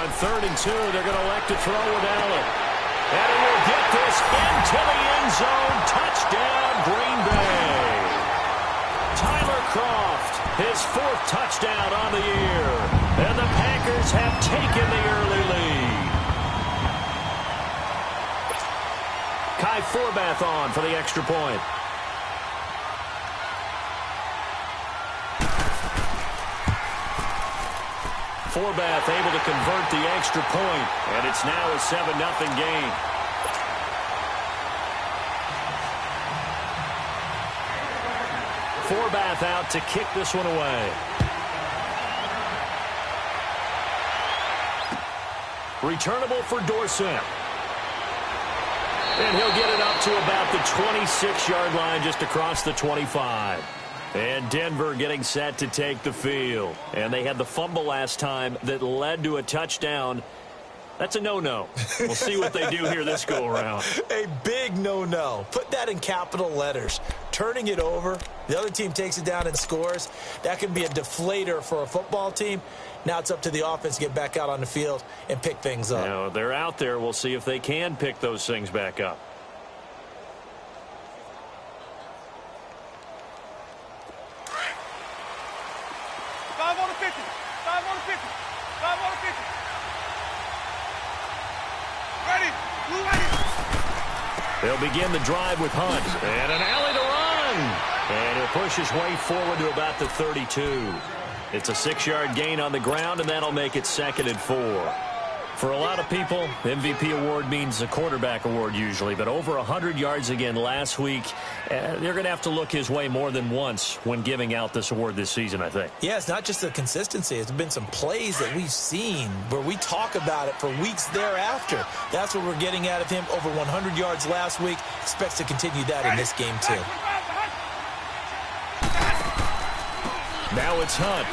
On 3rd and 2, they're going to elect to throw with Allen. And he will get this into the end zone. Touchdown, Green Bay. Tyler Kroft, his 4th touchdown on the year. And the Packers have taken the early lead. Kai Forbath on for the extra point. Forbath able to convert the extra point, and it's now a 7-0 game. Forbath out to kick this one away. Returnable for Dorsett. And he'll get it up to about the 26-yard line, just across the 25. And Denver getting set to take the field. And they had the fumble last time that led to a touchdown. That's a no-no. We'll see what they do here this go-around. A big no-no. Put that in capital letters. Turning it over, the other team takes it down and scores. That can be a deflator for a football team. Now it's up to the offense to get back out on the field and pick things up. Now, they're out there. We'll see if they can pick those things back up. They'll begin the drive with Hunt. And an alley to run. And he'll push his way forward to about the 32. It's a 6-yard gain on the ground, and that'll make it 2nd and 4. For a lot of people, MVP award means a quarterback award usually. But over 100 yards again last week, they're going to have to look his way more than once when giving out this award this season, I think. Yeah, it's not just the consistency. It's been some plays that we've seen where we talk about it for weeks thereafter. That's what we're getting out of him. Over 100 yards last week. Expects to continue that in this game, too. Now it's Hunt.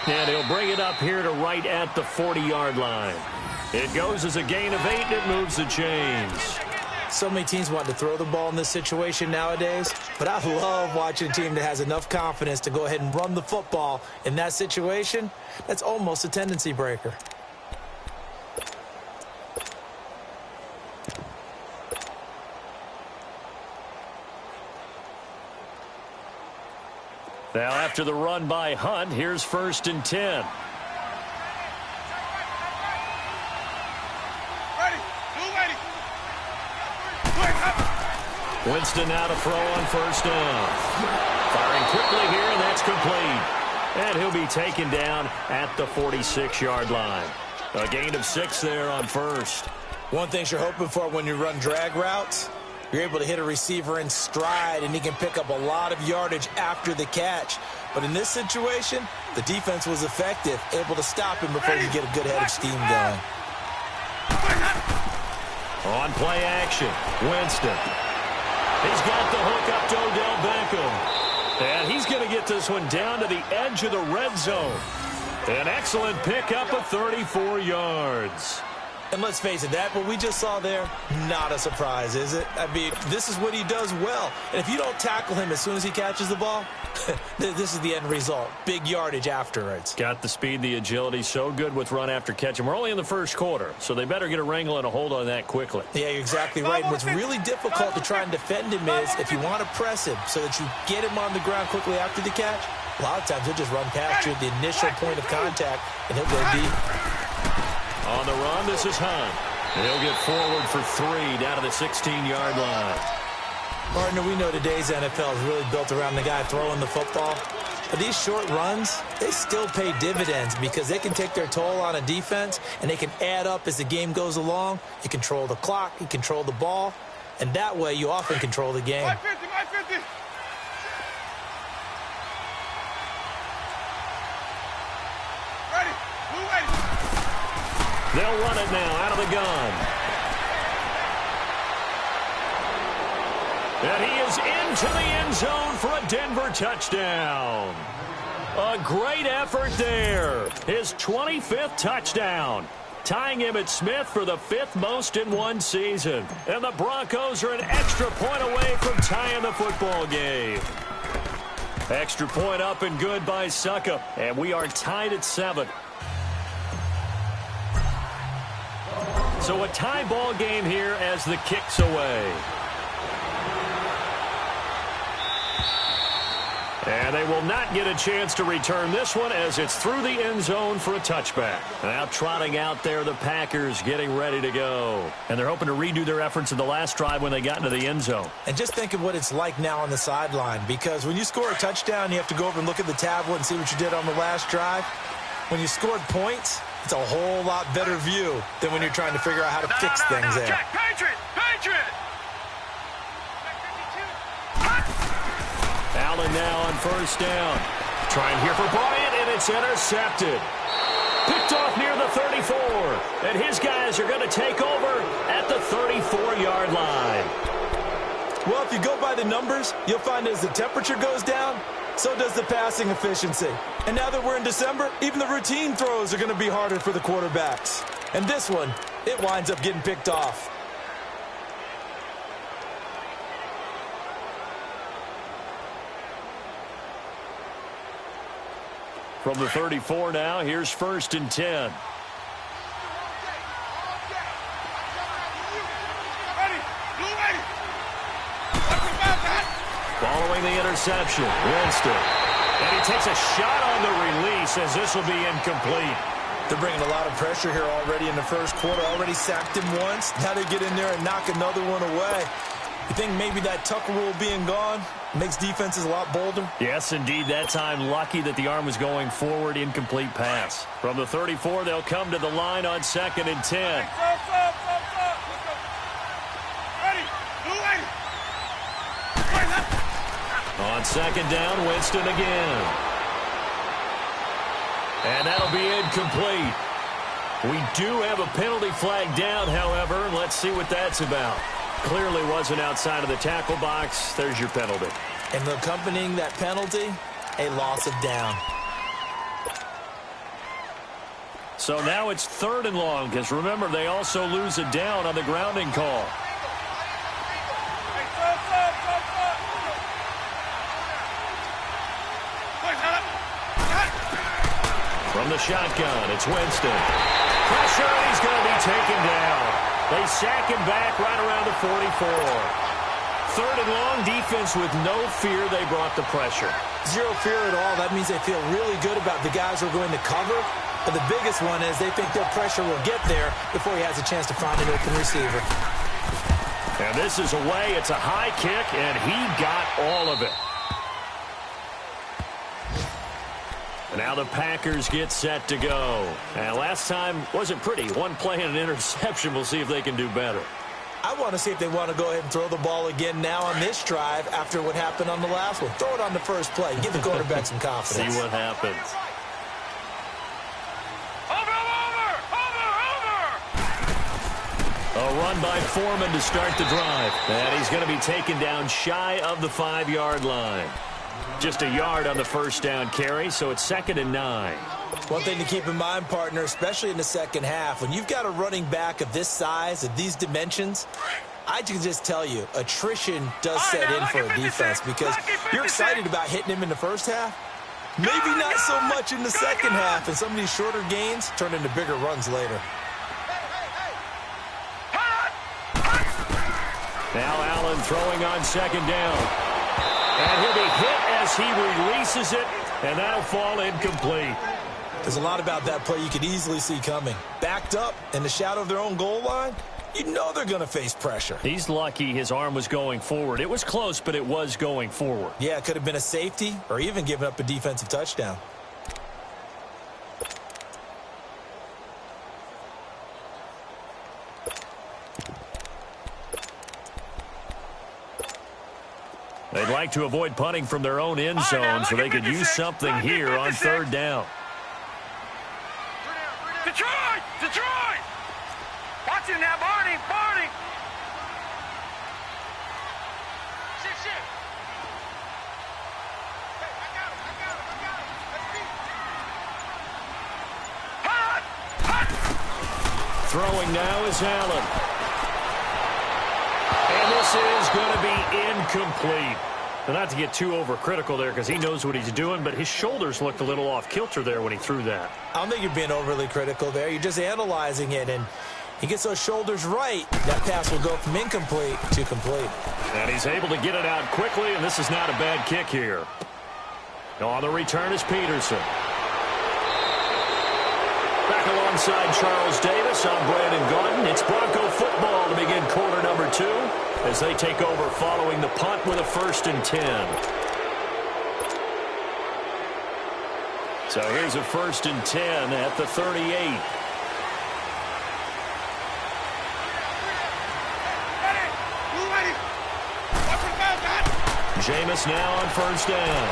And he'll bring it up here to right at the 40-yard line. It goes as a gain of 8, and it moves the chains. So many teams want to throw the ball in this situation nowadays, but I love watching a team that has enough confidence to go ahead and run the football in that situation. That's almost a tendency breaker. Now, after the run by Hunt, here's 1st and 10. Winston now to throw on 1st down. Firing quickly here, and that's complete. And he'll be taken down at the 46-yard line. A gain of 6 there on 1st. One thing you're hoping for when you run drag routes, you're able to hit a receiver in stride, and he can pick up a lot of yardage after the catch. But in this situation, the defense was effective, able to stop him before he get a good head of steam going. On play action, Winston. He's got the hook up to Odell Beckham. And he's going to get this one down to the edge of the red zone. An excellent pickup of 34 yards. And let's face it, that what we just saw there, not a surprise, is it? I mean, this is what he does well. And if you don't tackle him as soon as he catches the ball, this is the end result. Big yardage afterwards. Got the speed, the agility, so good with run after catch. And we're only in the first quarter, so they better get a wrangle and a hold on that quickly. Yeah, you're exactly right. And what's really difficult to try and defend him is if you want to press him so that you get him on the ground quickly after the catch, a lot of times he'll just run past you at the initial point of contact, and he'll go deep. On the run, this is Hunt. He'll get forward for 3 down to the 16-yard line. Partner, we know today's NFL is really built around the guy throwing the football. But these short runs, they still pay dividends because they can take their toll on a defense, and they can add up as the game goes along. You control the clock, you control the ball, and that way you often control the game. 550, 550. They'll run it now out of the gun. And he is into the end zone for a Denver touchdown. A great effort there. His 25th touchdown. Tying Emmitt Smith for the 5th most in one season. And the Broncos are an extra point away from tying the football game. Extra point up and good by Suckup. And we are tied at 7. So a tie ball game here as the kick's away. And they will not get a chance to return this one as it's through the end zone for a touchback. Now trotting out there, the Packers getting ready to go. And they're hoping to redo their efforts in the last drive when they got into the end zone. And just think of what it's like now on the sideline, because when you score a touchdown, you have to go over and look at the tablet and see what you did on the last drive. When you scored points, it's a whole lot better view than when you're trying to figure out how to fix things there. Jack, Patriot! Allen now on first down. Trying here for Bryant, and it's intercepted. Picked off near the 34. And his guys are going to take over at the 34-yard line. Well, if you go by the numbers, you'll find as the temperature goes down, so does the passing efficiency. And now that we're in December, even the routine throws are going to be harder for the quarterbacks. And this one, it winds up getting picked off. From the 34 now, here's 1st and 10. Following the interception, Winston. And he takes a shot on the release as this will be incomplete. They're bringing a lot of pressure here already in the first quarter. Already sacked him once. Now they get in there and knock another one away. You think maybe that Tucker rule being gone makes defenses a lot bolder? Yes, indeed. That time, lucky that the arm was going forward. Incomplete pass. From the 34, they'll come to the line on 2nd and 10. On 2nd down, Winston again. And that'll be incomplete. We do have a penalty flag down, however. Let's see what that's about. Clearly wasn't outside of the tackle box. There's your penalty. And accompanying that penalty, a loss of down. So now it's 3rd and long, because remember, they also lose a down on the grounding call. From the shotgun, it's Winston. Pressure, and he's going to be taken down. They sack him back right around the 44. 3rd and long, defense with no fear. They brought the pressure. Zero fear at all. That means they feel really good about the guys who are going to cover. But the biggest one is they think their pressure will get there before he has a chance to find an open receiver. And this is away. It's a high kick, and he got all of it. And now the Packers get set to go. And last time wasn't pretty. One play and an interception. We'll see if they can do better. I want to see if they want to go ahead and throw the ball again now on this drive after what happened on the last one. Throw it on the first play. Give the quarterback some confidence. See what happens. A run by Foreman to start the drive. And he's going to be taken down shy of the 5-yard line. Just a yard on the first down carry, so it's 2nd and 9. One thing to keep in mind, partner, especially in the second half, when you've got a running back of this size, of these dimensions, I can just tell you, attrition does set in for a defense because you're excited about hitting him in the first half. Maybe not so much in the second half, and some of these shorter gains turn into bigger runs later. Now Allen throwing on 2nd down. And he'll be hit as he releases it, and that'll fall incomplete. There's a lot about that play you could easily see coming. Backed up in the shadow of their own goal line, you know they're going to face pressure. He's lucky his arm was going forward. It was close, but it was going forward. Yeah, it could have been a safety or even given up a defensive touchdown. They'd like to avoid punting from their own end zone so they could use something here on 3rd down. Detroit! Detroit! Watch him now, Barney! Barney! Shift. Hey, I got him. Throwing now is Allen. And this is going to be incomplete. Not to get too overcritical there because he knows what he's doing, but his shoulders looked a little off kilter there when he threw that. I don't think you're being overly critical there. You're just analyzing it, and he gets those shoulders right. That pass will go from incomplete to complete. And he's able to get it out quickly, and this is not a bad kick here. On the return is Peterson. Back alongside Charles Davis, I'm Brandon Gaudin. It's Bronco football to begin quarter number 2 as they take over following the punt with a 1st and 10. So here's a 1st and 10 at the 38. Jameis now on 1st down.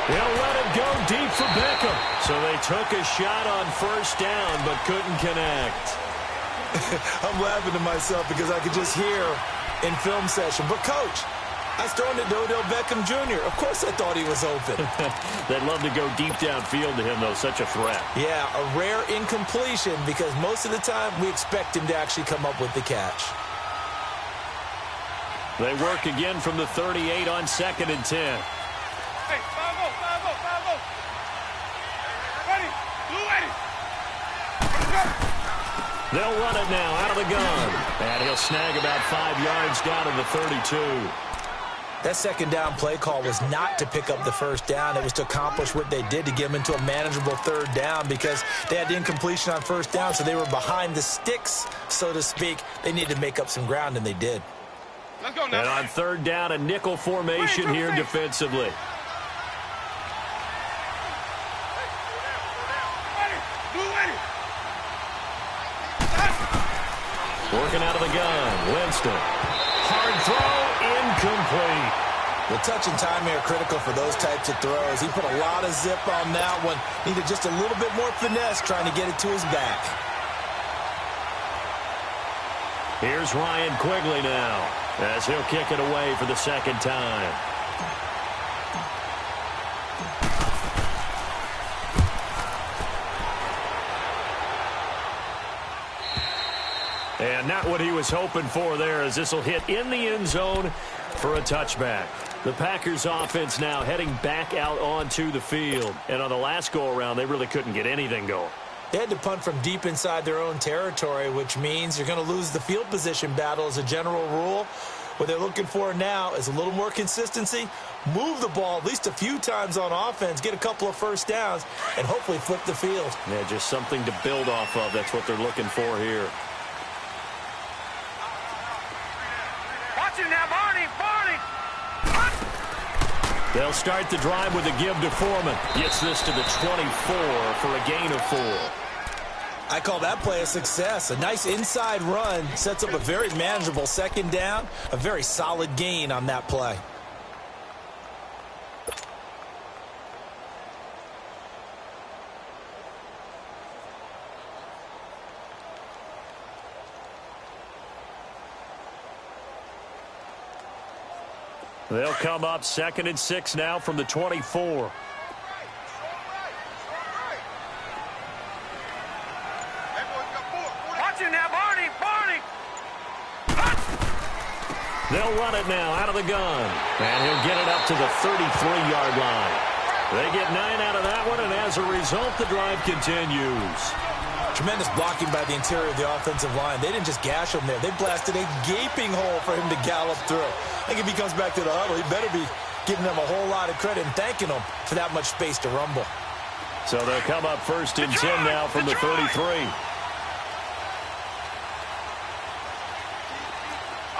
They'll let it go deep for Beckham. So they took a shot on 1st down but couldn't connect. I'm laughing to myself because I could just hear in film session. But, Coach, I was throwing it to Odell Beckham Jr. Of course I thought he was open. They'd love to go deep downfield to him, though. Such a threat. Yeah, a rare incompletion because most of the time we expect him to actually come up with the catch. They work again from the 38 on 2nd and 10. Hey, 5-0. Ready? Blue ready. Let's go. They'll run it now out of the gun. And he'll snag about 5 yards down to the 32. That 2nd down play call was not to pick up the 1st down. It was to accomplish what they did to get them into a manageable 3rd down because they had the incompletion on 1st down, so they were behind the sticks, so to speak. They needed to make up some ground, and they did. Let's go now. And on 3rd down, a nickel formation here defensively. Working out of the gun, Winston. Hard throw, incomplete. The touch and timing are critical for those types of throws. He put a lot of zip on that one. Needed just a little bit more finesse trying to get it to his back. Here's Ryan Quigley now as he'll kick it away for the 2nd time. And not what he was hoping for there as this will hit in the end zone for a touchback. The Packers offense now heading back out onto the field. And on the last go-around, they really couldn't get anything going. They had to punt from deep inside their own territory, which means you're going to lose the field position battle as a general rule. What they're looking for now is a little more consistency, move the ball at least a few times on offense, get a couple of 1st downs, and hopefully flip the field. Yeah, just something to build off of. That's what they're looking for here. Watch it now, Barney. They'll start the drive with a give to Foreman. Gets this to the 24 for a gain of 4. I call that play a success. A nice inside run sets up a very manageable 2nd down, a very solid gain on that play. They'll come up 2nd and 6 now from the 24. Watch it now, Barney. They'll run it now out of the gun. And he'll get it up to the 33-yard line. They get 9 out of that one, and as a result, the drive continues. Tremendous blocking by the interior of the offensive line. They didn't just gash him there. They blasted a gaping hole for him to gallop through. I think if he comes back to the huddle, he better be giving them a whole lot of credit and thanking them for that much space to rumble. So they'll come up 1st and 10 now from the 33. All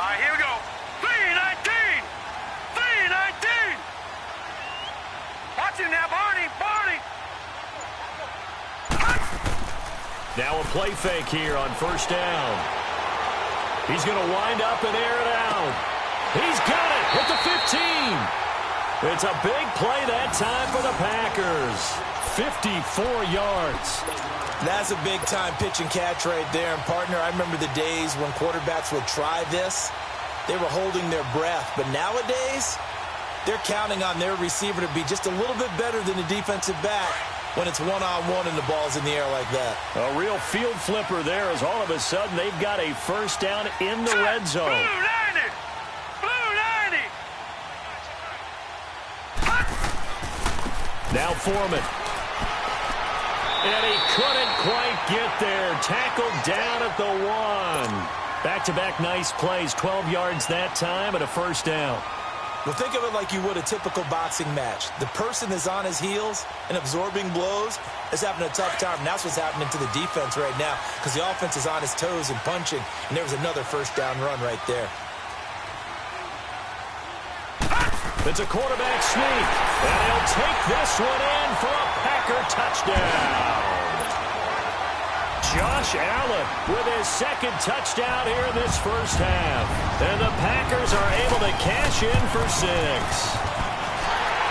right, here we go. 3-19. Watch it now, Barney. Now a play fake here on 1st down. He's going to wind up and air it out. He's got it at the 15. It's a big play that time for the Packers. 54 yards. That's a big-time pitch and catch right there. And, partner, I remember the days when quarterbacks would try this. They were holding their breath. But nowadays, they're counting on their receiver to be just a little bit better than the defensive back when it's one-on-one and the ball's in the air like that. A real field flipper there as all of a sudden they've got a 1st down in the red zone. Blue 90. Foreman. And he couldn't quite get there. Tackled down at the 1. Back-to-back nice plays. 12 yards that time and a first down. Well, think of it like you would a typical boxing match. The person is on his heels and absorbing blows is having a tough time. And that's what's happening to the defense right now because the offense is on his toes and punching. And there was another first down run right there. It's a quarterback sneak. And he'll take this one in for a Packer touchdown. Josh Allen with his second touchdown here in this first half. And the Packers are able to cash in for 6.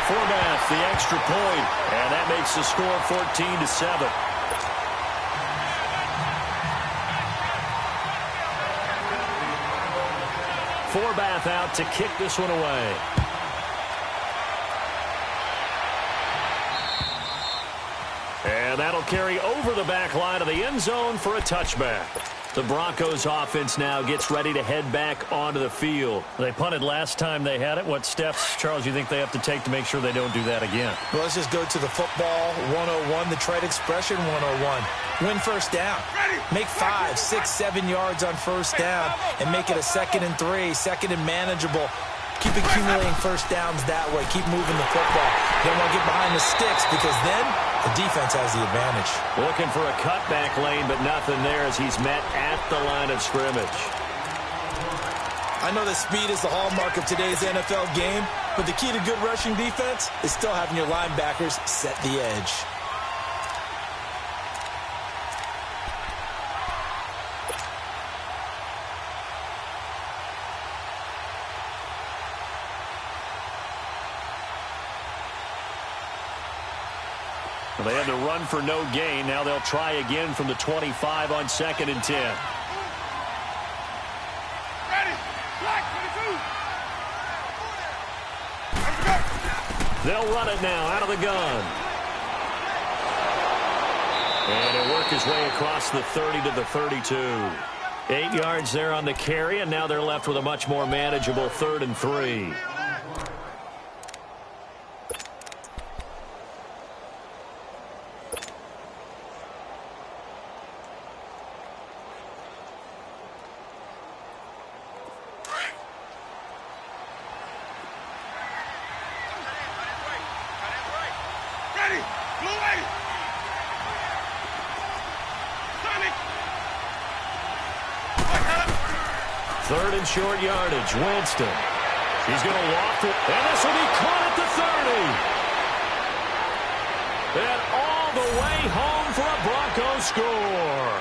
Forbath, the extra point, and that makes the score 14-7. Forbath out to kick this one away. And that'll carry over the back line of the end zone for a touchback. The Broncos offense now gets ready to head back onto the field. They punted last time they had it. What steps, Charles, you think they have to take to make sure they don't do that again? Well, let's just go to the football 101, the trade expression 101. Win first down. Make 5, 6, 7 yards on first down and make it a 2nd and 3, 2nd and manageable. Keep accumulating first downs that way. Keep moving the football. You don't want to get behind the sticks because then the defense has the advantage. Looking for a cutback lane, but nothing there as he's met at the line of scrimmage. I know that speed is the hallmark of today's NFL game, but the key to good rushing defense is still having your linebackers set the edge. They had to run for no gain. Now they'll try again from the 25 on 2nd and 10. Ready. Black 22. They'll run it now out of the gun. And he'll work his way across the 30 to the 32. 8 yards there on the carry, and now they're left with a much more manageable 3rd and 3. Third and short yardage. Winston. He's going to loft it. And this will be caught at the 30. And all the way home for a Broncos score.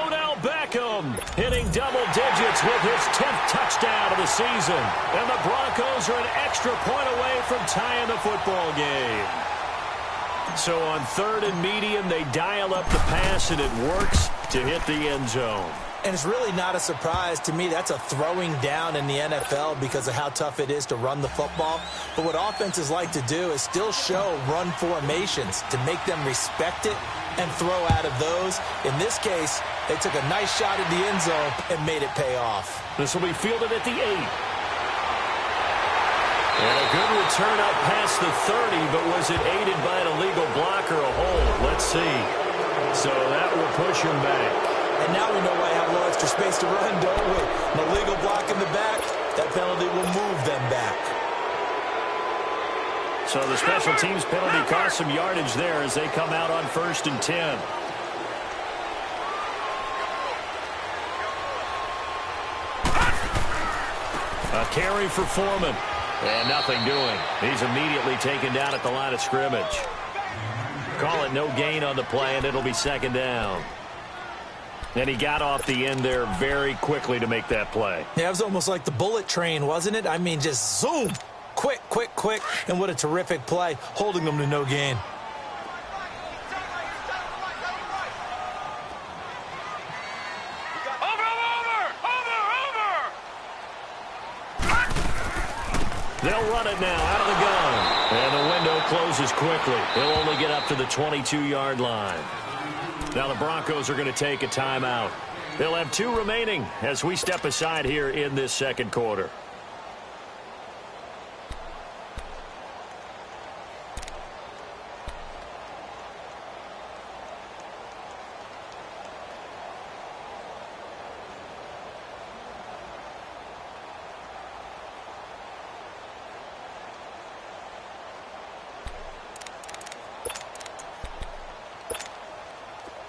Odell Beckham hitting double digits with his 10th touchdown of the season. And the Broncos are an extra point away from tying the football game. So on 3rd and medium, they dial up the pass, and it works to hit the end zone. And it's really not a surprise to me. That's a throwing down in the NFL because of how tough it is to run the football. But what offenses like to do is still show run formations to make them respect it and throw out of those. In this case, they took a nice shot at the end zone and made it pay off. This will be fielded at the 8. And a good return up past the 30, but was it aided by an illegal block or a hold? Let's see. So that will push him back. And now we know why I have no extra space to run, don't we? An illegal block in the back, that penalty will move them back. So the special teams penalty cost some yardage there as they come out on 1st and 10. A carry for Foreman. And nothing doing. He's immediately taken down at the line of scrimmage. Call it no gain on the play, and it'll be 2nd down. And he got off the end there very quickly to make that play. Yeah, it was almost like the bullet train, wasn't it? I mean, just zoom. Quick, quick, quick. And what a terrific play, holding them to no gain. They'll run it now out of the gun. And the window closes quickly. He'll only get up to the 22-yard line. Now the Broncos are going to take a timeout. They'll have 2 remaining as we step aside here in this 2nd quarter.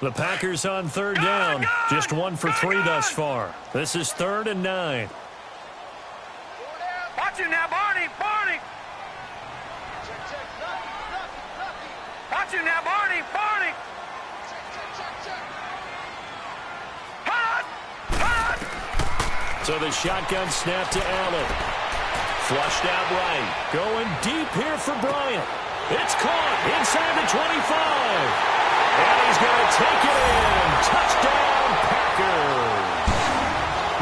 The Packers on third down. Just 1 for 3 thus far. This is 3rd and 9. Watch it now, Barney. Barney. Watch it now, Barney. Barney. Hot. Hot. So the shotgun snap to Allen. Flushed out right. Going deep here for Bryant. It's caught inside the 25. And he's going to take it in. Touchdown, Packers.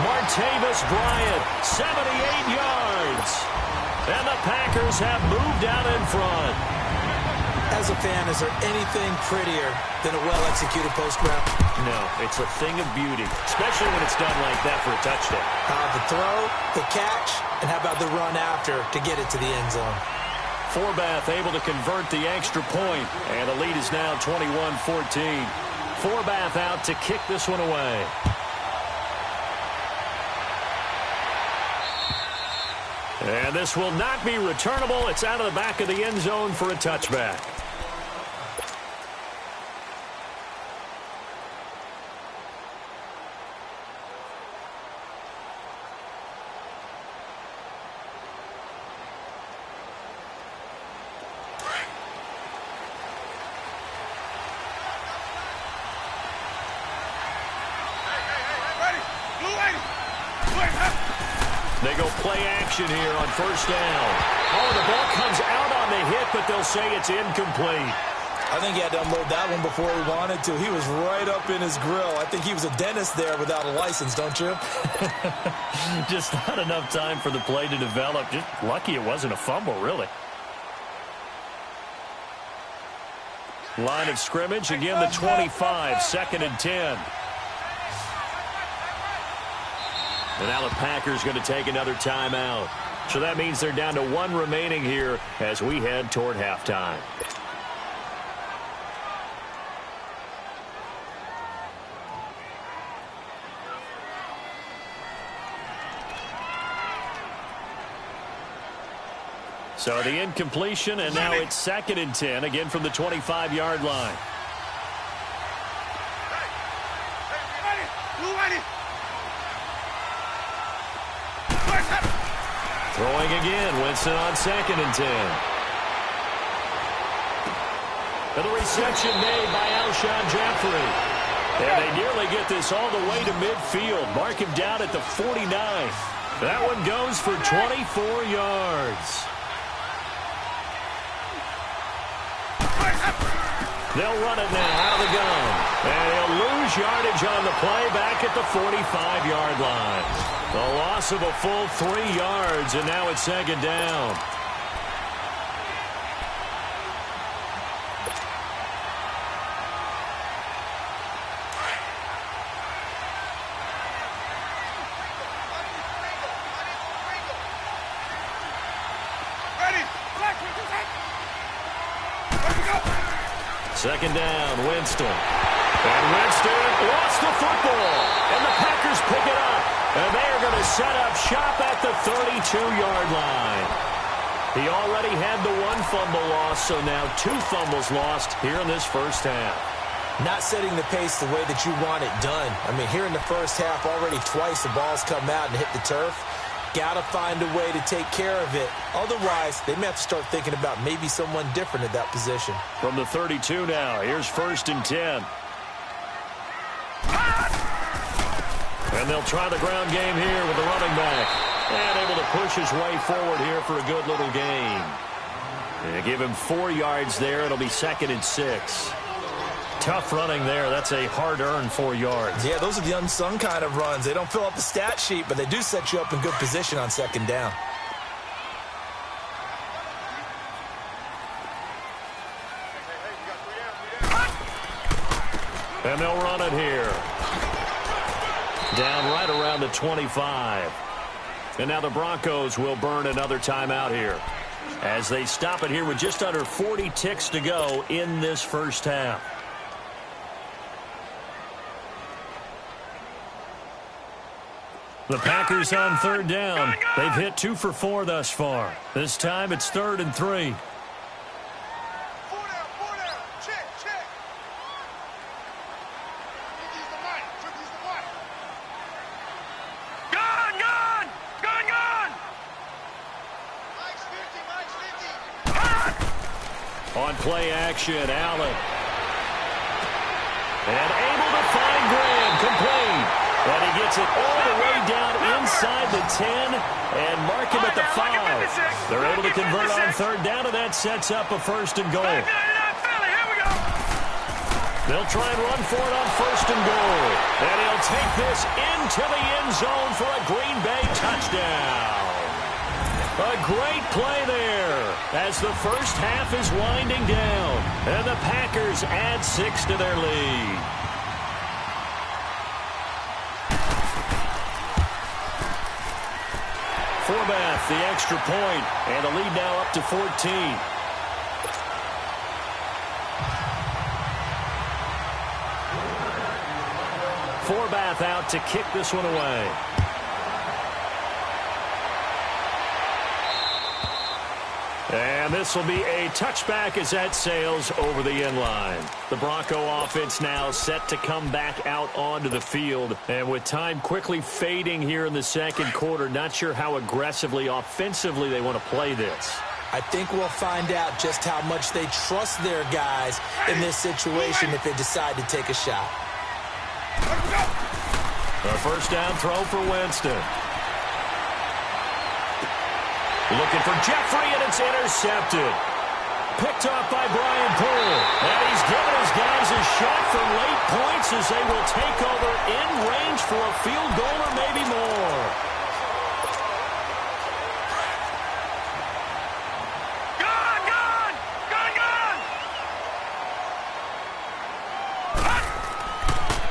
Martavis Bryant, 78 yards. And the Packers have moved out in front. As a fan, is there anything prettier than a well-executed post route? No, it's a thing of beauty, especially when it's done like that for a touchdown. The throw, the catch, and how about the run after to get it to the end zone? Forbath able to convert the extra point, and the lead is now 21-14. Forbath out to kick this one away. And this will not be returnable. It's out of the back of the end zone for a touchback. They go play action here on first down. Oh, the ball comes out on the hit, but they'll say it's incomplete. I think he had to unload that one before he wanted to. He was right up in his grill. I think he was a dentist there without a license, don't you? Just not enough time for the play to develop. Just lucky it wasn't a fumble, really. Line of scrimmage, again the 25, 2nd and 10. And now the Packers going to take another timeout. So that means they're down to 1 remaining here as we head toward halftime. So the incompletion, and now it's 2nd and 10, again from the 25-yard line. Throwing again, Winston on 2nd and 10. And the reception made by Alshon Jeffrey. And they nearly get this all the way to midfield. Mark him down at the 49. That one goes for 24 yards. They'll run it now out of the gun. And he'll lose yardage on the play back at the 45-yard line. The loss of a full 3 yards, and now it's 2nd down. Second down, Winston. And Winston lost the football. And the Packers pick it up. And they are going to set up shop at the 32-yard line. He already had the 1 fumble loss, so now 2 fumbles lost here in this first half. Not setting the pace the way that you want it done. I mean, here in the first half, already twice the ball's come out and hit the turf. Got to find a way to take care of it. Otherwise, they may have to start thinking about maybe someone different at that position. From the 32 now, here's 1st and 10. And they'll try the ground game here with the running back. And able to push his way forward here for a good little gain. And give him 4 yards there. It'll be 2nd and 6. Tough running there. That's a hard-earned 4 yards. Yeah, those are the unsung kind of runs. They don't fill up the stat sheet, but they do set you up in good position on 2nd down. And they'll run it here. Down right around the 25. And now the Broncos will burn another timeout here as they stop it here with just under 40 ticks to go in this first half. The Packers on 3rd down. They've hit 2 for 4 thus far. This time it's 3rd and 3. On play action, Allen. And able to find Graham, complete. And he gets it all the way down inside the 10 and mark him at the 5. They're able to convert on third down, and that sets up a first and goal. They'll try and run for it on first and goal. And he'll take this into the end zone for a Green Bay touchdown. A great play there as the first half is winding down. And the Packers add 6 to their lead. Forbath, the extra point, and the lead now up to 14. Forbath out to kick this one away. And this will be a touchback as that sails over the end line. The Bronco offense now set to come back out onto the field. And with time quickly fading here in the second quarter, not sure how aggressively, offensively they want to play this. I think we'll find out just how much they trust their guys in this situation if they decide to take a shot. A first down throw for Winston. Looking for Jeffrey, and it's intercepted. Picked off by Brian Poole. And he's given his guys a shot for late points as they will take over in range for a field goal or maybe more.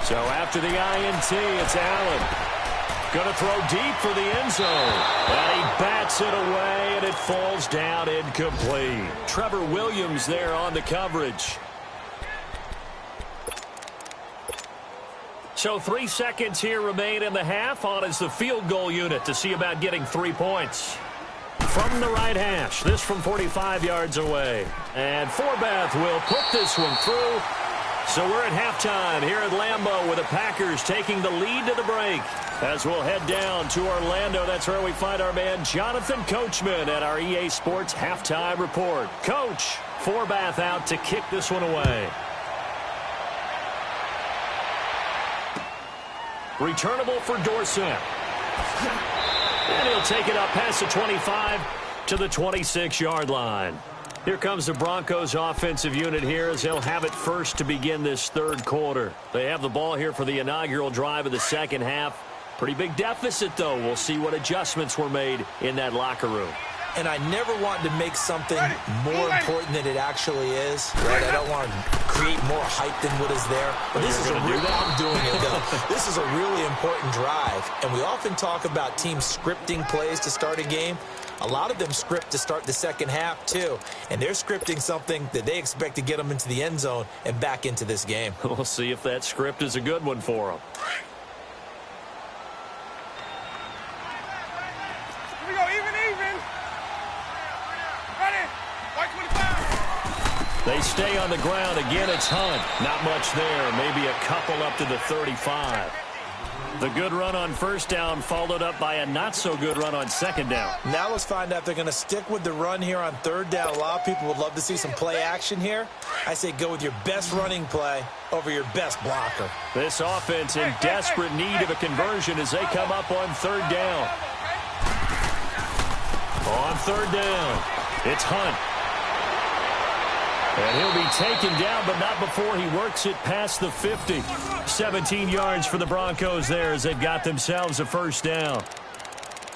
So after the INT, it's Allen. Going to throw deep for the end zone. And he bats it away, and it falls down incomplete. Trevor Williams there on the coverage. So 3 seconds here remain in the half. On is the field goal unit to see about getting 3 points. From the right hash, this from 45 yards away. And Forbath will put this one through. So we're at halftime here at Lambeau with the Packers taking the lead to the break. As we'll head down to Orlando, that's where we find our man Jonathan Coachman at our EA Sports Halftime Report. Coach, Forbath out to kick this one away. Returnable for Dorsett. And he'll take it up past the 25 to the 26-yard line. Here comes the Broncos offensive unit here as they'll have it first to begin this third quarter. They have the ball here for the inaugural drive of the second half. Pretty big deficit, though. We'll see what adjustments were made in that locker room. And I never want to make something more important than it actually is. Right? I don't want to create more hype than what is there. But this is I'm doing it, though. This is a really important drive. And we often talk about teams scripting plays to start a game. A lot of them script to start the second half, too. And they're scripting something that they expect to get them into the end zone and back into this game. We'll see if that script is a good one for them. Here we go, even. Ready? White 25. They stay on the ground. Again, it's Hunt. Not much there. Maybe a couple up to the 35. The good run on first down followed up by a not-so-good run on second down. Now let's find out if they're going to stick with the run here on third down. A lot of people would love to see some play action here. I say go with your best running play over your best blocker. This offense in desperate need of a conversion as they come up on third down. On third down, it's Hunt. And he'll be taken down, but not before he works it past the 50. 17 yards for the Broncos there as they've got themselves a first down.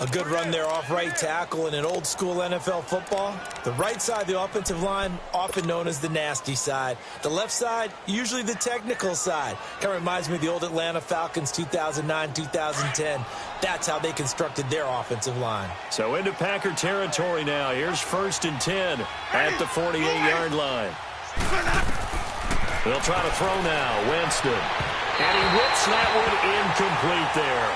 A good run there off right tackle in an old-school NFL football. The right side of the offensive line, often known as the nasty side. The left side, usually the technical side. Kind of reminds me of the old Atlanta Falcons 2009-2010. That's how they constructed their offensive line. So into Packer territory now. Here's first and 10 at the 48-yard line. They'll try to throw now. Winston. And he whips that one incomplete there.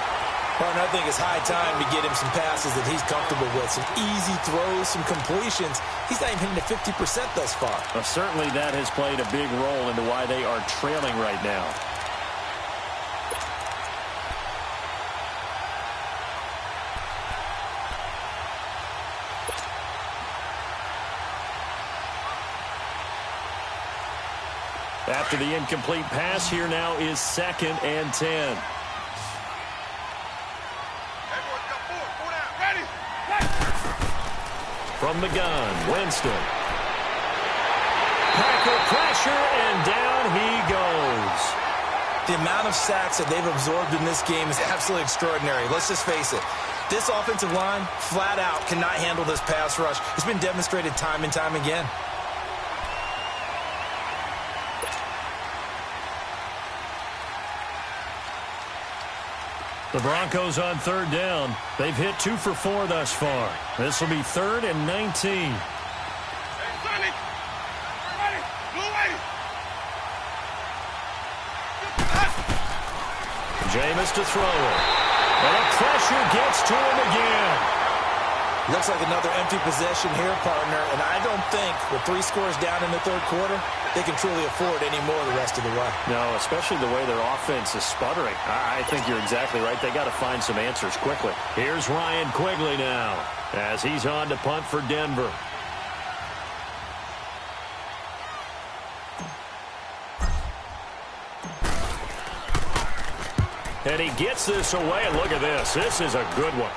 Partner, I think it's high time to get him some passes that he's comfortable with. Some easy throws, some completions. He's not even hitting the 50% thus far. Well, certainly that has played a big role into why they are trailing right now. After the incomplete pass, here now is 2nd and 10. From the gun, Winston. Packer pressure, and down he goes. The amount of sacks that they've absorbed in this game is absolutely extraordinary. Let's just face it. This offensive line, flat out, cannot handle this pass rush. It's been demonstrated time and time again. The Broncos on 3rd down. They've hit 2 for 4 thus far. This will be 3rd and 19. Jameis to throw it. And the pressure gets to him again. Looks like another empty possession here, partner. And I don't think with 3 scores down in the 3rd quarter, they can truly afford any more the rest of the way. No, especially the way their offense is sputtering. I think you're exactly right. They got to find some answers quickly. Here's Ryan Quigley now as he's on to punt for Denver. And he gets this away, and look at this. This is a good one.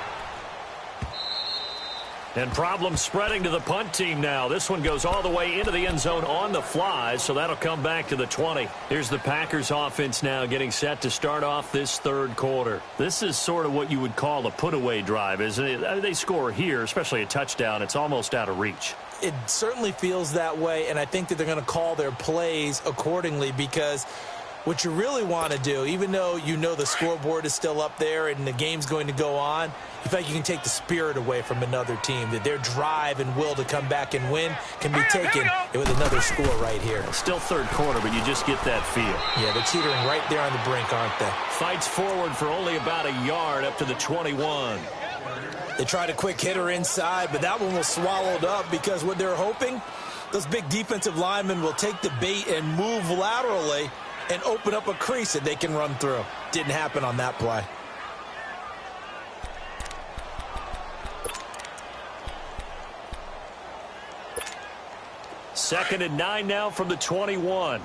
And problems spreading to the punt team now. This one goes all the way into the end zone on the fly, so that'll come back to the 20. Here's the Packers offense now getting set to start off this 3rd quarter. This is sort of what you would call a put-away drive, isn't it? They score here, especially a touchdown. It's almost out of reach. It certainly feels that way, and I think that they're going to call their plays accordingly because what you really want to do, even though you know the scoreboard is still up there and the game's going to go on, in fact, you can take the spirit away from another team, that their drive and will to come back and win can be taken with another score right here. Still 3rd quarter, but you just get that feel. Yeah, they're teetering right there on the brink, aren't they? Fights forward for only about a yard up to the 21. They tried a quick hitter inside, but that one was swallowed up because what they're hoping, those big defensive linemen will take the bait and move laterally and open up a crease that they can run through. Didn't happen on that play. Second and 9 now from the 21.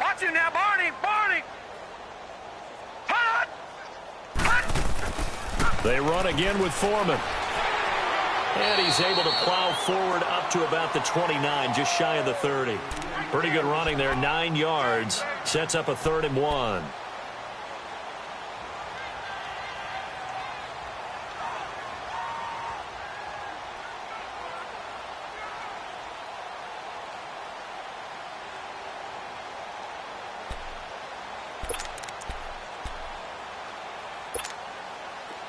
Watch him now, Barney! Barney! Hot! Hot! They run again with Foreman. And he's able to plow forward up to about the 29, just shy of the 30. Pretty good running there, 9 yards. Sets up a 3rd and 1.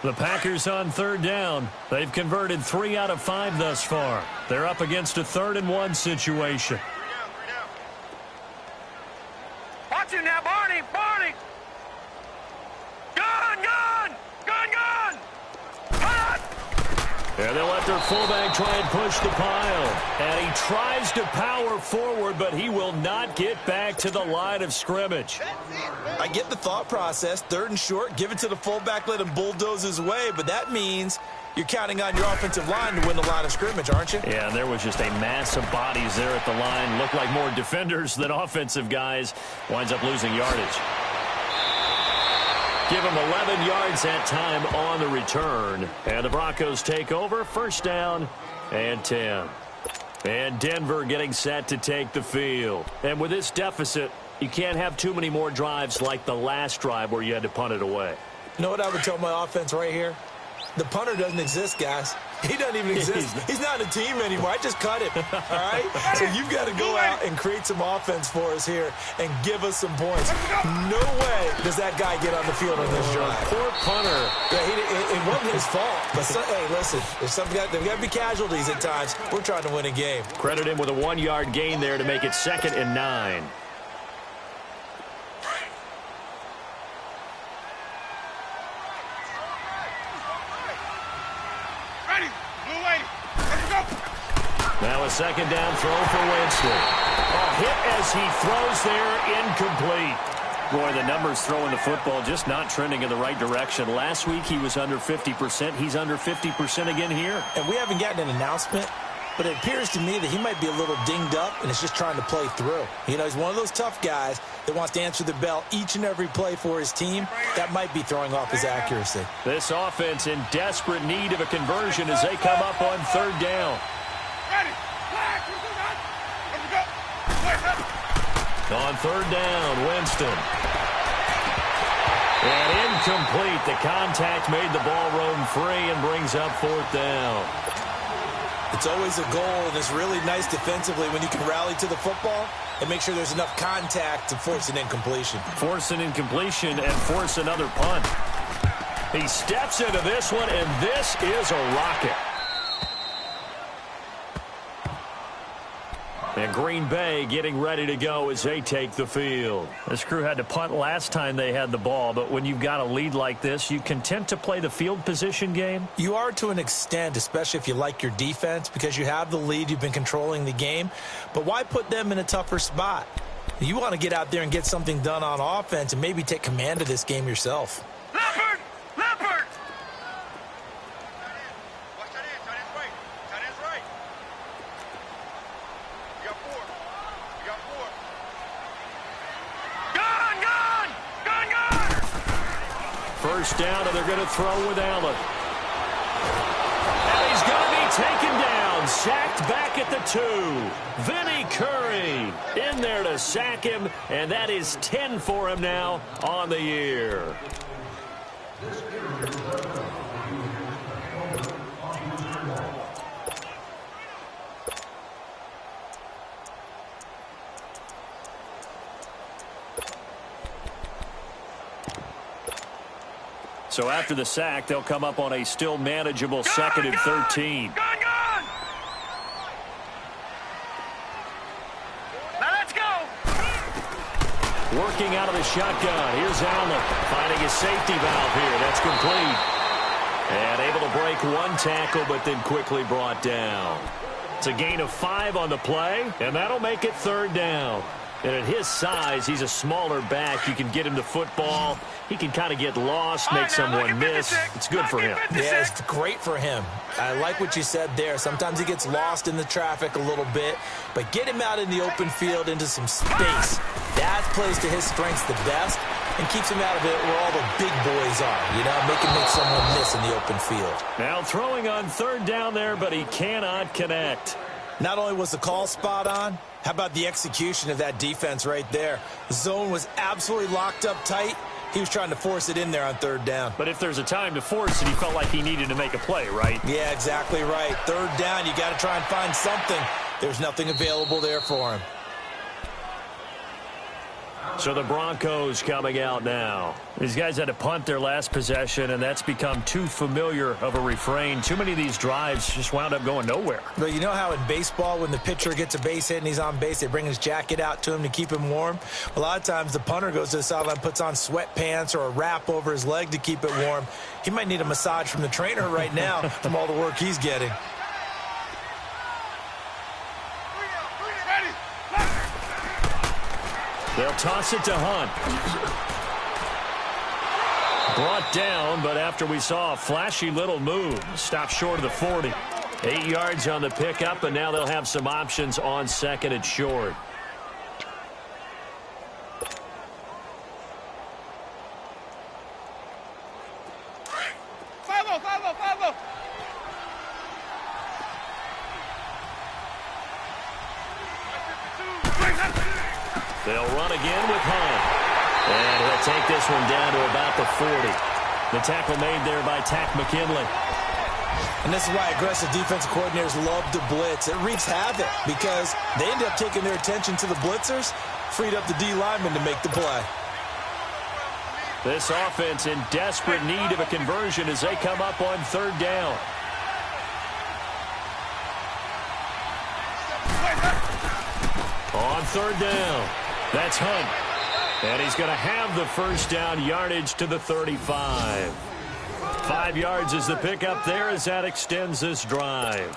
The Packers on 3rd down. They've converted 3 out of 5 thus far. They're up against a 3rd and 1 situation. Watch him now, Barney! Barney! Gun! Gun! Gun! Gun! Hot! And they'll let their fullback try and push the pile. And he tries to power forward, but he will not get back to the line of scrimmage. I get the thought process. 3rd and short, give it to the fullback, let him bulldoze his way. But that means you're counting on your offensive line to win the line of scrimmage, aren't you? Yeah, and there was just a mass of bodies there at the line. Looked like more defenders than offensive guys. Winds up losing yardage. Give him 11 yards that time on the return. And the Broncos take over. 1st down and 10. And Denver getting set to take the field. And with this deficit, you can't have too many more drives like the last drive where you had to punt it away. You know what I would tell my offense right here? The punter doesn't exist, guys. He doesn't even exist. He's not a team anymore. I just cut him, all right? So you've got to go out and create some offense for us here and give us some points. No way does that guy get on the field on this drive. Poor punter. Yeah, it wasn't his fault. But, hey, listen, there's got to be casualties at times. We're trying to win a game. Credit him with a 1-yard gain there to make it 2nd and 9. Now a 2nd down throw for Winston. A hit as he throws there, incomplete. Boy, the numbers throwing the football just not trending in the right direction. Last week he was under 50%. He's under 50% again here. And we haven't gotten an announcement, but it appears to me that he might be a little dinged up and is just trying to play through. You know, he's one of those tough guys that wants to answer the bell each and every play for his team. That might be throwing off his accuracy. This offense in desperate need of a conversion as they come up on third down. On third down, Winston. And incomplete. The contact made the ball roam free and brings up fourth down. It's always a goal, and it's really nice defensively when you can rally to the football and make sure there's enough contact to force an incompletion. Force an incompletion and force another punt. He steps into this one, and this is a rocket. And Green Bay getting ready to go as they take the field. This crew had to punt last time they had the ball, but when you've got a lead like this, you content to play the field position game? You are to an extent, especially if you like your defense, because you have the lead, you've been controlling the game. But why put them in a tougher spot? You want to get out there and get something done on offense and maybe take command of this game yourself. Leopard! Leopard! First down, and they're going to throw with Allen. And he's going to be taken down, sacked back at the 2. Vinny Curry in there to sack him, and that is 10 for him now on the year. So after the sack, they'll come up on a still manageable second and 13. Gone! Now let's go! Working out of the shotgun. Here's Allen finding his safety valve here. That's complete. And able to break one tackle, but then quickly brought down. It's a gain of 5 on the play, and that'll make it third down. And at his size, he's a smaller back. You can get him the football. He can kind of get lost, make someone miss. It's good for him. Yeah, it's great for him. I like what you said there. Sometimes he gets lost in the traffic a little bit, but get him out in the open field into some space. That plays to his strengths the best and keeps him out of it where all the big boys are, you know, make someone miss in the open field. Now throwing on third down there, but he cannot connect. Not only was the call spot on, how about the execution of that defense right there? The zone was absolutely locked up tight. He was trying to force it in there on third down. But if there's a time to force it, he felt like he needed to make a play, right? Yeah, exactly right. Third down, you got to try and find something. There's nothing available there for him. So the Broncos coming out now. These guys had to punt their last possession, and that's become too familiar of a refrain. Too many of these drives just wound up going nowhere. Well, you know how in baseball, when the pitcher gets a base hit and he's on base, they bring his jacket out to him to keep him warm? A lot of times the punter goes to the sideline, puts on sweatpants or a wrap over his leg to keep it warm. He might need a massage from the trainer right now from all the work he's getting. They'll toss it to Hunt. Brought down, but after we saw a flashy little move, stopped short of the 40. 8 yards on the pickup, and now they'll have some options on second and short. They'll run again with Hunt. And he'll take this one down to about the 40. The tackle made there by Tack McKinley. And this is why aggressive defensive coordinators love to blitz. It wreaks havoc because they end up taking their attention to the blitzers, freed up the D lineman to make the play. This offense in desperate need of a conversion as they come up on third down. On third down, that's Hunt. And he's going to have the first down, yardage to the 35. 5 yards is the pickup there as that extends this drive.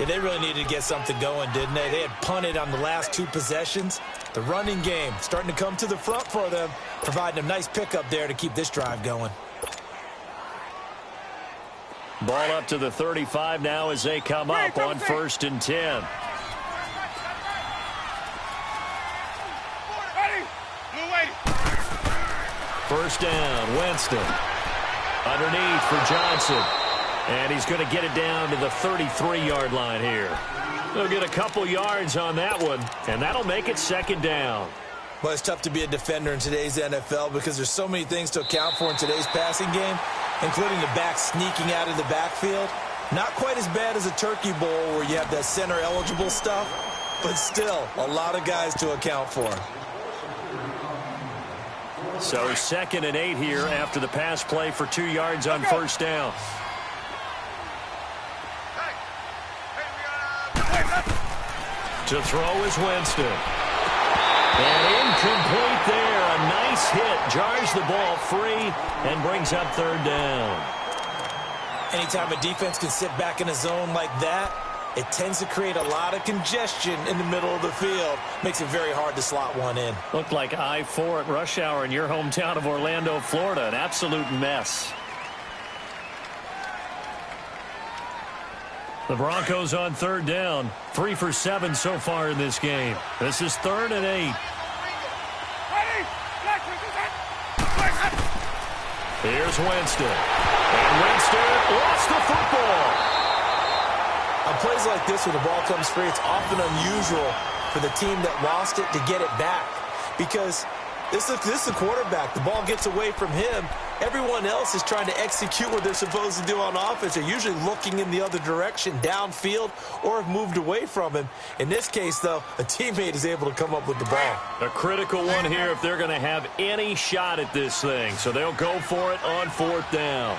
Yeah, they really needed to get something going, didn't they? They had punted on the last 2 possessions. The running game starting to come to the front for them, providing a nice pickup there to keep this drive going. Ball up to the 35 now as they come up on 1st and 10. First down, Winston. Underneath for Johnson. And he's going to get it down to the 33-yard line here. They'll get a couple yards on that one, and that'll make it 2nd down. Well, it's tough to be a defender in today's NFL because there's so many things to account for in today's passing game, including the back sneaking out of the backfield. Not quite as bad as a turkey bowl where you have that center-eligible stuff, but still a lot of guys to account for. So 2nd and 8 here after the pass play for 2 yards on 1st down. To throw is Winston. And incomplete there. A nice hit. Jars the ball free and brings up 3rd down. Anytime a defense can sit back in a zone like that, it tends to create a lot of congestion in the middle of the field. Makes it very hard to slot one in. Looked like I-4 at rush hour in your hometown of Orlando, Florida. An absolute mess. The Broncos on 3rd down. 3 for 7 so far in this game. This is 3rd and 8. Here's Winston. And Winston lost the football. On plays like this where the ball comes free, it's often unusual for the team that lost it to get it back. Because this is the quarterback. The ball gets away from him. Everyone else is trying to execute what they're supposed to do on offense. They're usually looking in the other direction, downfield, or have moved away from him. In this case, though, a teammate is able to come up with the ball. A critical one here if they're going to have any shot at this thing. So they'll go for it on 4th down.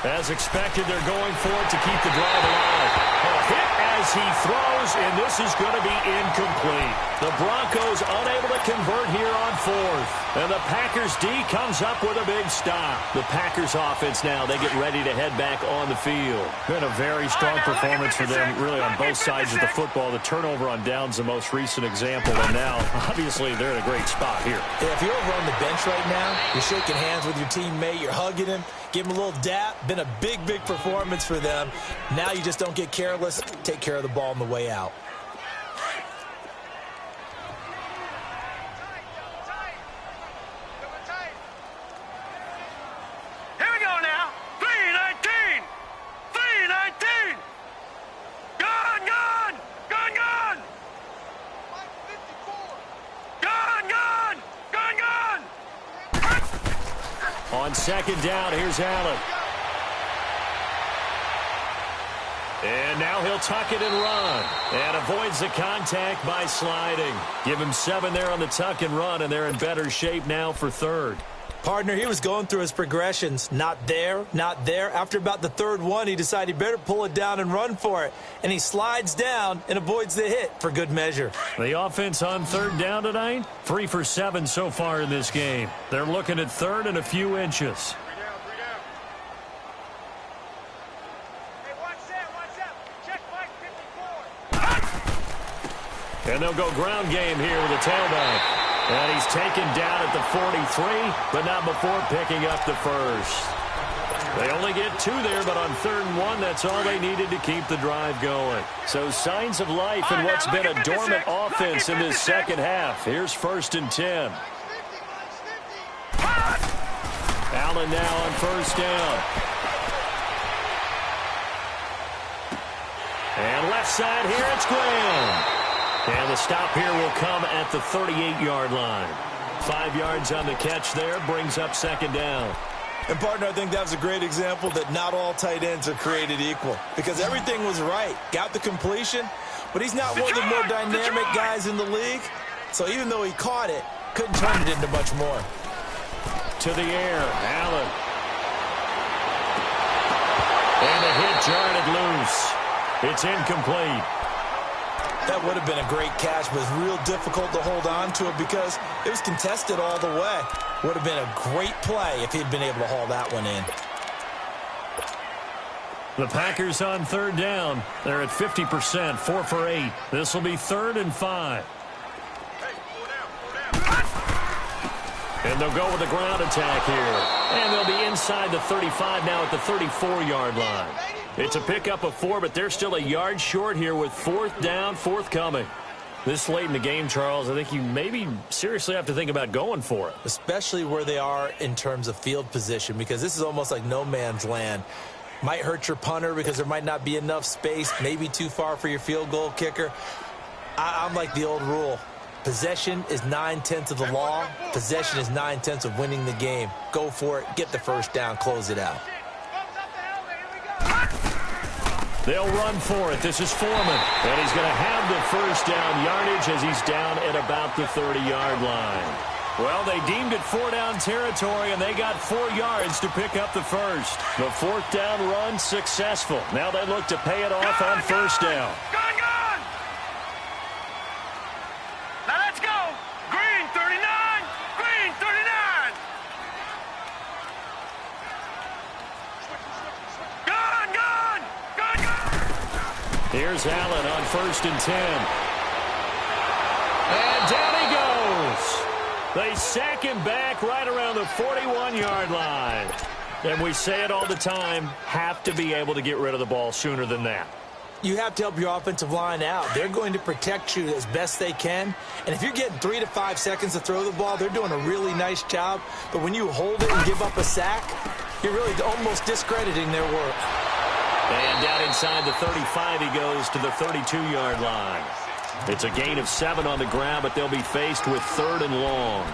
As expected, they're going for it to keep the drive alive. A hit as he throws, and this is going to be incomplete. The Broncos unable to convert here on 4th. And the Packers D comes up with a big stop. The Packers offense now, they get ready to head back on the field. Been a very strong performance for them, really on both sides of the football. The turnover on downs the most recent example, and now, obviously, they're in a great spot here. Yeah, if you're over on the bench right now, you're shaking hands with your teammate, you're hugging him, give him a little dap. Been a big, big performance for them. Now you just don't get careless. Take care of the ball on the way out. Here we go now. 3-19. 3-19. Gone, gone. Gone, gone. Gone, gone. Gone, gone. On 2nd down, here's Allen. And now he'll tuck it and run. And avoids the contact by sliding. Give him 7 there on the tuck and run, and they're in better shape now for 3rd. Partner, he was going through his progressions. Not there, not there. After about the 3rd one, he decided he better pull it down and run for it. And he slides down and avoids the hit for good measure. The offense on 3rd down tonight, 3 for 7 so far in this game. They're looking at 3rd and a few inches. And they'll go ground game here with a tailback. And he's taken down at the 43, but not before picking up the first. They only get 2 there, but on 3rd and 1, that's all they needed to keep the drive going. So signs of life in what's been a dormant offense in this 2nd half. Here's 1st and 10. Allen now on 1st down. And left side here, it's Graham. And the stop here will come at the 38-yard line. 5 yards on the catch there, brings up 2nd down. And, partner, I think that was a great example that not all tight ends are created equal. Because everything was right. Got the completion, but he's not one of the more dynamic guys in the league. So even though he caught it, couldn't turn it into much more. To the air, Allen. And the hit jarred it loose. It's incomplete. That would have been a great catch, but it's real difficult to hold on to it because it was contested all the way. Would have been a great play if he'd been able to haul that one in. The Packers on third down. They're at 50%, 4 for 8. This will be 3rd and 5. And they'll go with the ground attack here. And they'll be inside the 35 now at the 34-yard line. It's a pickup of 4, but they're still a yard short here with 4th down, forthcoming. This late in the game, Charles, I think you maybe seriously have to think about going for it. Especially where they are in terms of field position, because this is almost like no man's land. Might hurt your punter because there might not be enough space, maybe too far for your field goal kicker. I'm like the old rule. Possession is 9/10 of the law. Possession is 9/10 of winning the game. Go for it, get the first down, close it out. They'll run for it. This is Foreman. And he's going to have the first down yardage as he's down at about the 30-yard line. Well, they deemed it 4-down territory, and they got 4 yards to pick up the first. The 4th down run successful. Now they look to pay it off on first down. Gone! Now let's go! Green 39! Green 39! Gone! Here's Allen on 1st and 10. And down he goes. They sack him back right around the 41-yard line. And we say it all the time, have to be able to get rid of the ball sooner than that. You have to help your offensive line out. They're going to protect you as best they can. And if you're getting 3 to 5 seconds to throw the ball, they're doing a really nice job. But when you hold it and give up a sack, you're really almost discrediting their work. And down inside the 35, he goes to the 32-yard line. It's a gain of 7 on the ground, but they'll be faced with 3rd and long.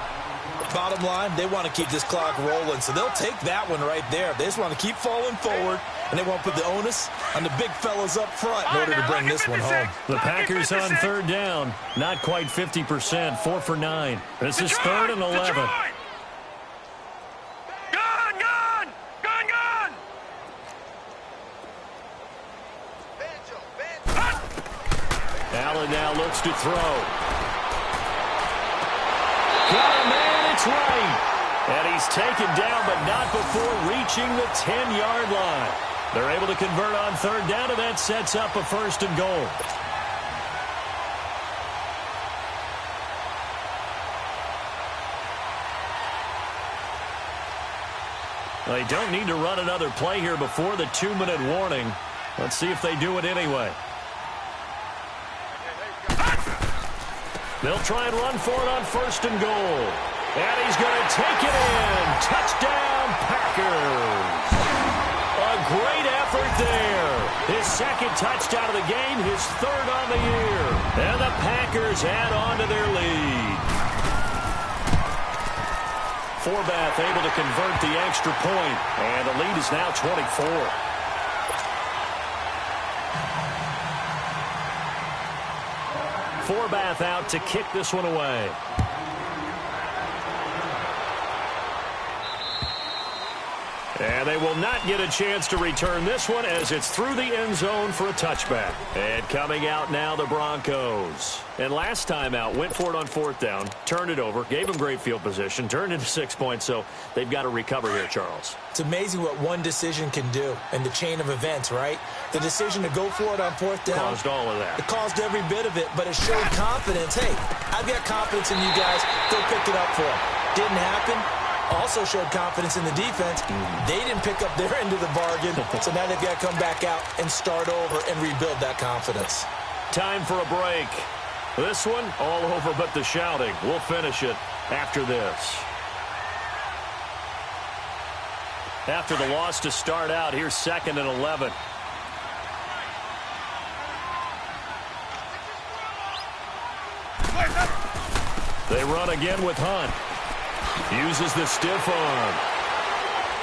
Bottom line, they want to keep this clock rolling, so they'll take that one right there. They just want to keep falling forward, and they won't put the onus on the big fellas up front in order to bring this one home. The Packers on 3rd down, not quite 50%, 4 for 9. This is 3rd and 11. Allen now looks to throw. Got a man, it's right. And he's taken down, but not before reaching the 10-yard line. They're able to convert on 3rd down, and that sets up a 1st and goal. They don't need to run another play here before the 2-minute warning. Let's see if they do it anyway. They'll try and run for it on 1st and goal. And he's going to take it in. Touchdown, Packers. A great effort there. His 2nd touchdown of the game, his 3rd on the year. And the Packers add on to their lead. Forbath able to convert the extra point. And the lead is now 24. Forbath out to kick this one away. And they will not get a chance to return this one as it's through the end zone for a touchback. And coming out now, the Broncos. And last time out, went for it on 4th down, turned it over, gave them great field position, turned into 6 points, so they've got to recover here, Charles. It's amazing what one decision can do in the chain of events, right? The decision to go for it on 4th down. Caused all of that. It caused every bit of it, but it showed confidence. Hey, I've got confidence in you guys. Go pick it up for them. Didn't happen. Also showed confidence in the defense. They didn't pick up their end of the bargain, so now they've got to come back out and start over and rebuild that confidence. Time for a break. This one, all over but the shouting. We'll finish it after this. After the loss to start out, here's 2nd and 11. They run again with Hunt. Uses the stiff arm.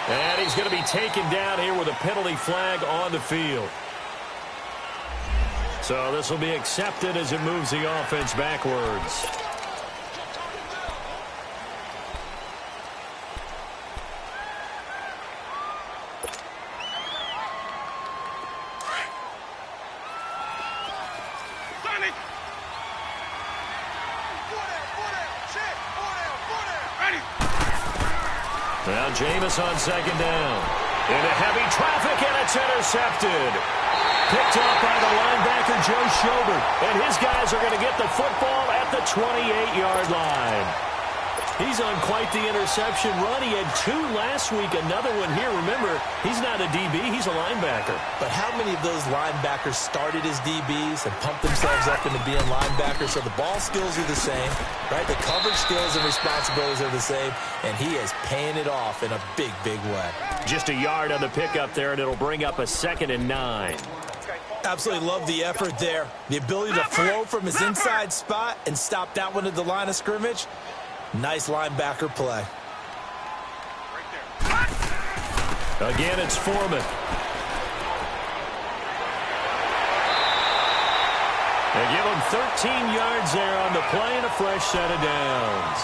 And he's going to be taken down here with a penalty flag on the field. So this will be accepted as it moves the offense backwards. Now Jameis on 2nd down. Into heavy traffic, and it's intercepted. Picked up by the linebacker, Joe Schobert. And his guys are going to get the football at the 28-yard line. He's on quite the interception run. He had 2 last week, another one here. Remember, he's not a DB, he's a linebacker. But how many of those linebackers started as DBs and pumped themselves up into being linebackers? So the ball skills are the same, right? The coverage skills and responsibilities are the same, and he is paying it off in a big, big way. Just a yard on the pickup there, and it'll bring up a 2nd and 9. Absolutely love the effort there. The ability to flow from his inside spot and stop that one at the line of scrimmage. Nice linebacker play. Again, it's Foreman. They give him 13 yards there on the play and a fresh set of downs.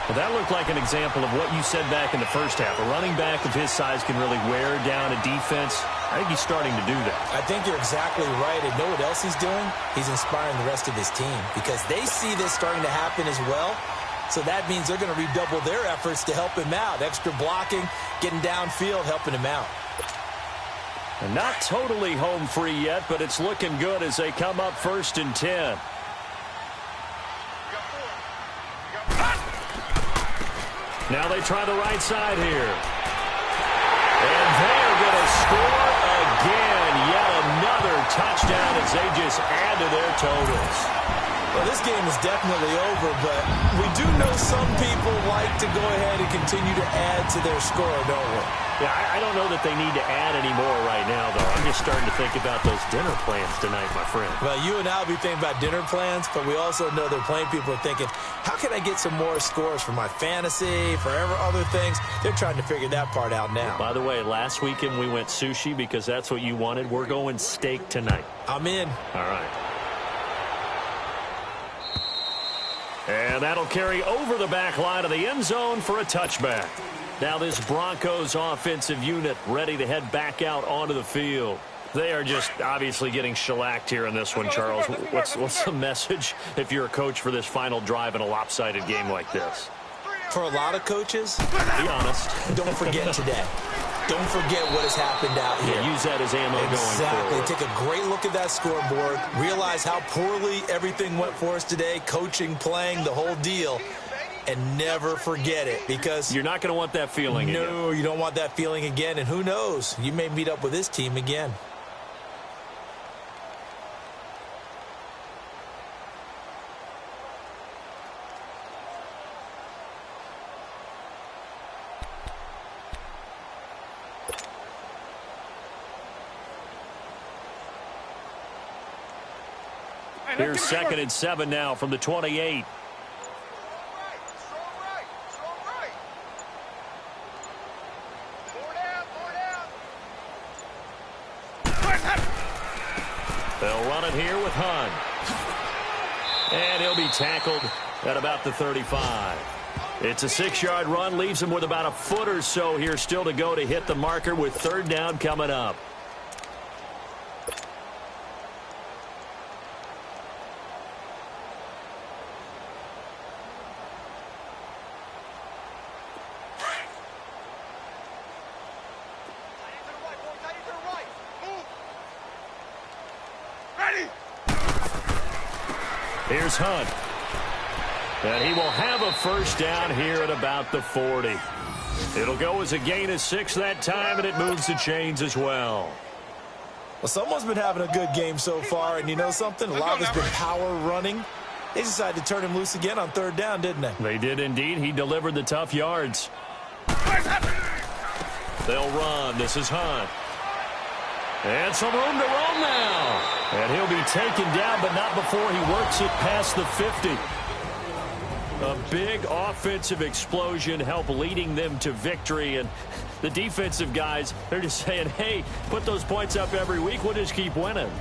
Well, that looked like an example of what you said back in the first half. A running back of his size can really wear down a defense. I think he's starting to do that. I think you're exactly right. And know what else he's doing? He's inspiring the rest of his team because they see this starting to happen as well. So that means they're going to redouble their efforts to help him out. Extra blocking, getting downfield, helping him out. And not totally home free yet, but it's looking good as they come up 1st and 10. Now they try the right side here. And they're going to score again. Yet another touchdown as they just add to their totals. Well, this game is definitely over, but we do know some people like to go ahead and continue to add to their score, don't we? Yeah, I don't know that they need to add any more right now, though. I'm just starting to think about those dinner plans tonight, my friend. Well, you and I will be thinking about dinner plans, but we also know they're playing people are thinking, how can I get some more scores for my fantasy, for other things? They're trying to figure that part out now. By the way, last weekend we went sushi because that's what you wanted. We're going steak tonight. I'm in. All right. And that'll carry over the back line of the end zone for a touchback. Now this Broncos offensive unit ready to head back out onto the field. They are just obviously getting shellacked here in this one, Charles. What's the message if you're a coach for this final drive in a lopsided game like this? For a lot of coaches, be honest. Don't forget today. Don't forget what has happened out here. Yeah, use that as ammo going forward. Exactly. Take a great look at that scoreboard. Realize how poorly everything went for us today. Coaching, playing, the whole deal. And never forget it because you're not going to want that feeling again. No, you don't want that feeling again. And who knows? You may meet up with this team again. Here's 2nd and 7 now from the 28. They'll run it here with Hunt. And he'll be tackled at about the 35. It's a 6-yard run, leaves him with about a foot or so here still to go to hit the marker with 3rd down coming up. Here's Hunt. And he will have a 1st down here at about the 40. It'll go as a gain of 6 that time, and it moves the chains as well. Well, someone's been having a good game so far, and you know something? A lot of it's been power running. They decided to turn him loose again on 3rd down, didn't they? They did indeed. He delivered the tough yards. They'll run. This is Hunt. And some room to roll now. And he'll be taken down, but not before he works it past the 50. A big offensive explosion helped leading them to victory. And the defensive guys, they're just saying, hey, put those points up every week. We'll just keep winning.